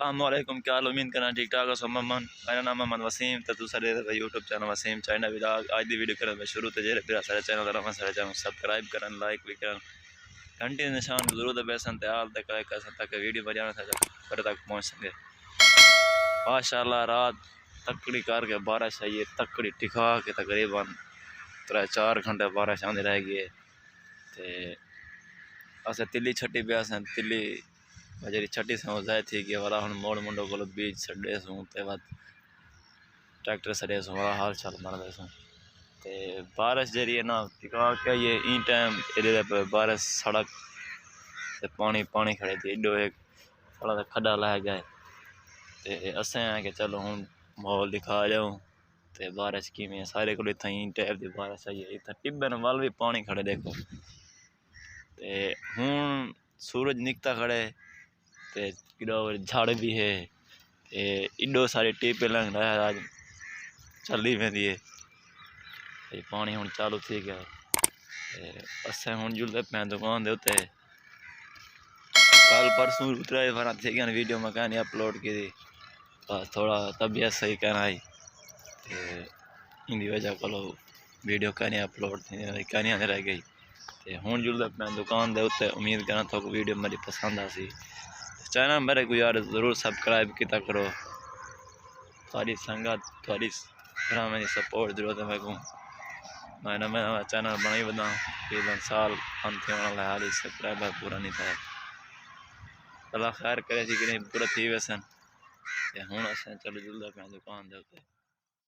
अस्सलामुअलैकुम, क्या हाल? उम्मीद करना ठीक ठाक हो। सोमन मेरा नाम मोहम्मद वसीम तो दूसरा YouTube channel Wasim China vlog. आज की वीडियो करें शुरू तो जे फिर सारे चैनल सब्सक्राइब करन, लाइक भी करन, घंटी निशान जरूर दबासन, हाल तक ताकि वीडियो बजाना घर तक पहुँच सके। माशाल्लाह रात तकड़ी करके बारिश आई है, तकड़ी टिका के तकरीबन 3-4 घंटे बारिश आती रह गई है। असें तिल्ली छट्टी पे असें तिल्ली जी छट्टी से जाए थी कि वाला हम मोड़ मुंडो को बीज छे सूँ ते बाद ट्रैक्टर सड़े सूँ वाला हाल चाल मर दे सूँ। ते बारिश जी है ना टिका के ये ई टाइम ए बारिश सड़क ते पानी पानी खड़े थी एडो एक थोड़ा खड्डा लै गए। ते असें है कि चलो हूँ माहौल दिखा जाऊँ ते बारिश किमें सारे को इतना ई टाइप की बारिश आई है। इतना टिब्बन वाल भी पानी खड़े देखो। ते हूँ सूरज निकता खड़े ते झाड़ भी है ते इडो सारी टिप लंघ रहा है आज चली वेंदी है। पानी हूँ चालू थी गया असें हूँ जुलते पे दुकान दे उत्ते कल परसों उतरा भरा थी गया वीडियो में कहनी अपलोड की थी, बस थोड़ा तबीयत सही कहना आई इनकी वजह को वीडियो कहनी अपलोड थी कहनी रह गई। तो हूँ जुलते पे दुकान दे उत्ते उम्मीद करना थोक वीडियो मेरी पसंद आसी। चैनल मेरे को यार जरूर सब्सक्राइब किया करो। थोड़ी संगत थोड़ी तरह मेरी सपोर्ट जरूरत है मेरे को। मैं चैनल बनाई बदा तकरीबन साल अंत होने हाल ही सब्सक्राइबर पूरा नहीं था। अल्लाह खैर करे कि नहीं पूरा थी वैसन। हूँ असें चलो जुलते पे दुकान दे उत्ते।